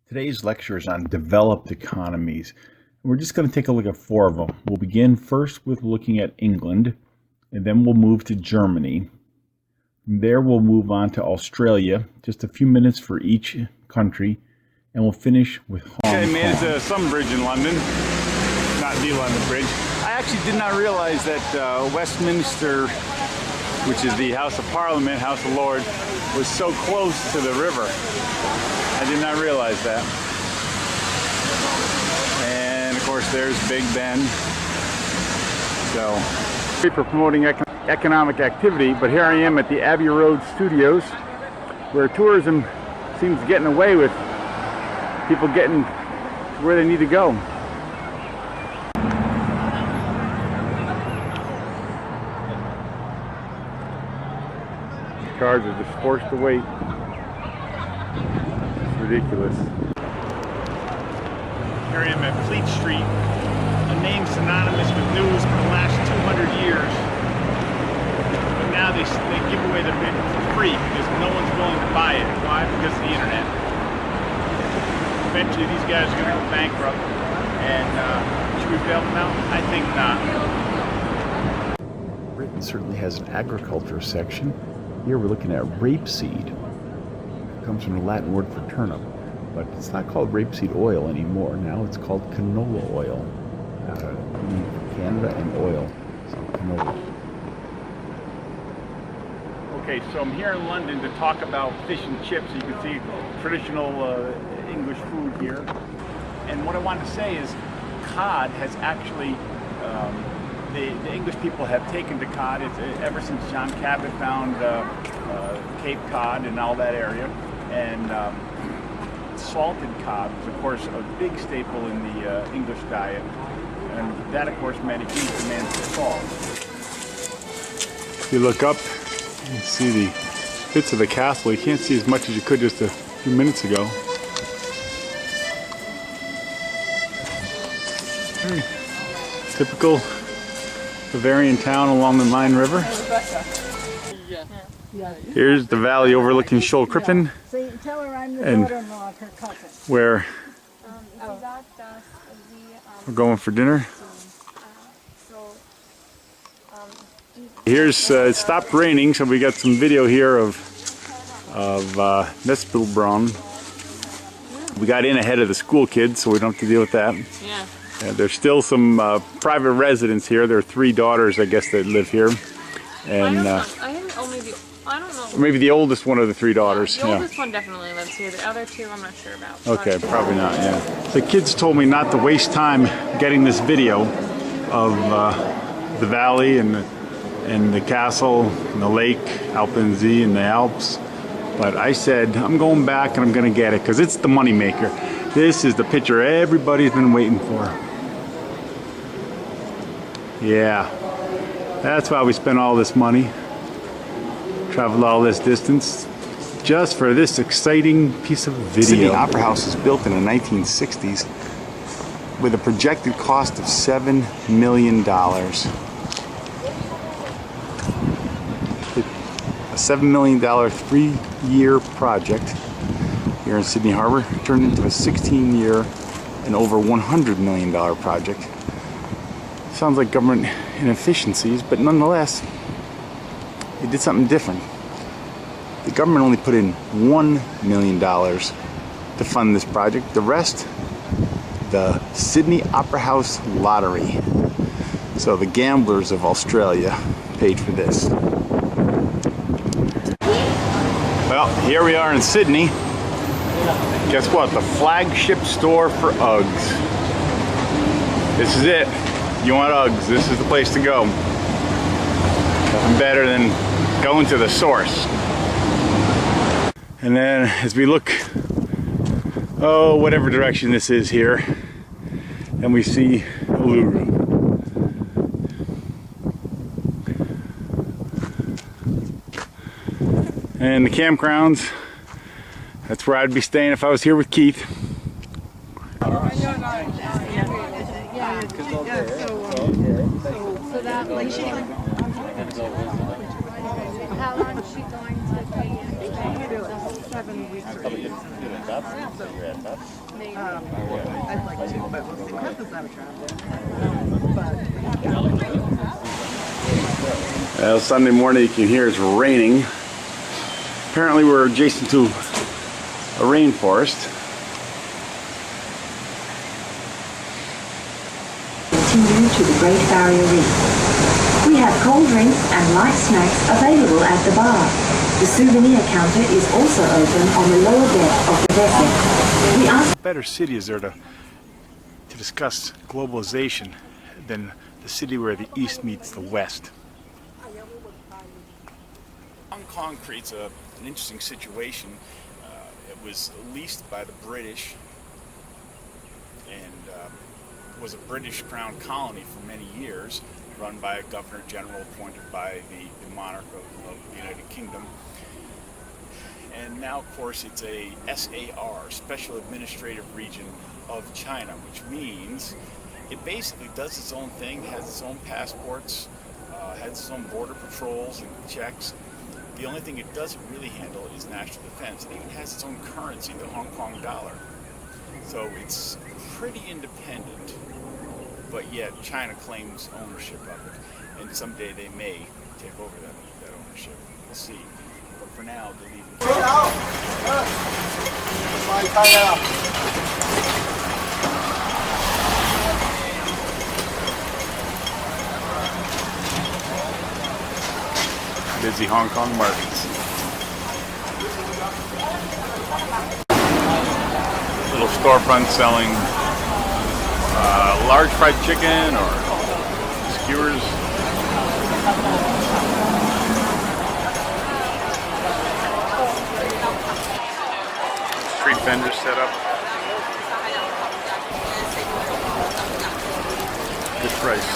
Today's lecture is on developed economies. We're just going to take a look at four of them. We'll begin first with looking at England, and then we'll move to Germany. From there, we'll move on to Australia, just a few minutes for each country, and we'll finish with Hong Kong. Okay, made it to some bridge in London, not the London Bridge. I actually did not realize that Westminster, which is the House of Parliament, House of Lords, was so close to the river. I did not realize that. And of course there's Big Ben. So, for promoting economic activity, but here I am at the Abbey Road Studios, where tourism seems getting away with people getting to where they need to go. Cars are just forced to wait. It's ridiculous. Here I am at Fleet Street, a name synonymous with news for the last 200 years. But now they give away the bid for free because no one's willing to buy it. Why? Because of the internet. Eventually these guys are going to go bankrupt, and should we bail them out? I think not. Britain certainly has an agriculture section. Here we're looking at rapeseed. It comes from the Latin word for turnip, but it's not called rapeseed oil anymore. Now it's called canola oil. Canada and oil, so canola. Okay, so I'm here in London to talk about fish and chips. You can see traditional English food here. And what I wanted to say is cod has actually, the English people have taken to cod ever since John Cabot found Cape Cod and all that area. And salted cod was, of course, a big staple in the English diet. And that, of course, meant a huge demand for salt. If you look up, you see the bits of the castle. You can't see as much as you could just a few minutes ago. Very typical Bavarian town along the Main River. Here's the valley overlooking Shoal Crippen, and where we're going for dinner. Here's it stopped raining, so we got some video here of Nespelbron. We got in ahead of the school kids, so we don't have to deal with that. Yeah. There's still some private residents here. There are 3 daughters, I guess, that live here, and I don't know. maybe the oldest one of the 3 daughters. The oldest one definitely lives here. The other 2, I'm not sure about. Okay, probably not. Yeah. The kids told me not to waste time getting this video of the valley and the castle and the lake, Alpensee, and the Alps. But I said I'm going back and I'm going to get it because it's the money maker. This is the picture everybody's been waiting for. Yeah, that's why we spent all this money, traveled all this distance, just for this exciting piece of video. Sydney Opera House was built in the 1960s with a projected cost of $7 million. A $7 million 3-year project here in Sydney Harbor turned into a 16-year and over $100 million project. Sounds like government inefficiencies, but nonetheless, they did something different. The government only put in $1 million to fund this project. The rest, the Sydney Opera House lottery. So the gamblers of Australia paid for this. Well, here we are in Sydney. Guess what? The flagship store for Uggs. This is it. You want Uggs, this is the place to go. Nothing better than going to the source. And then as we look, whatever direction this is here, and we see Uluru. And the campgrounds, that's where I'd be staying if I was here with Keith. So that like how long is she going to be in? 7 weeks or 8 weeks. I'd like to, but we'll see. Chris is out of traffic. Sunday morning, you can hear it's raining. Apparently we're adjacent to a rainforest. Continue to the Great Barrier Reef. We have cold drinks and light snacks available at the bar. The souvenir counter is also open on the lower deck of the vessel. We ask Better city is there to discuss globalization than the city where the East meets the West. Hong Kong creates an interesting situation. It was leased by the British and was a British crown colony for many years, run by a governor general appointed by the monarch of the United Kingdom. And now, of course, it's a SAR, Special Administrative Region of China, which means it basically does its own thing, has its own passports, has its own border patrols and checks. The only thing it doesn't really handle is national defense. It even has its own currency, the Hong Kong dollar. So it's pretty independent, but yet China claims ownership of it. And someday they may take over that ownership. We'll see. But for now, they're leaving. Busy Hong Kong markets. Little storefront selling large fried chicken or skewers. Street vendors set up. Good price.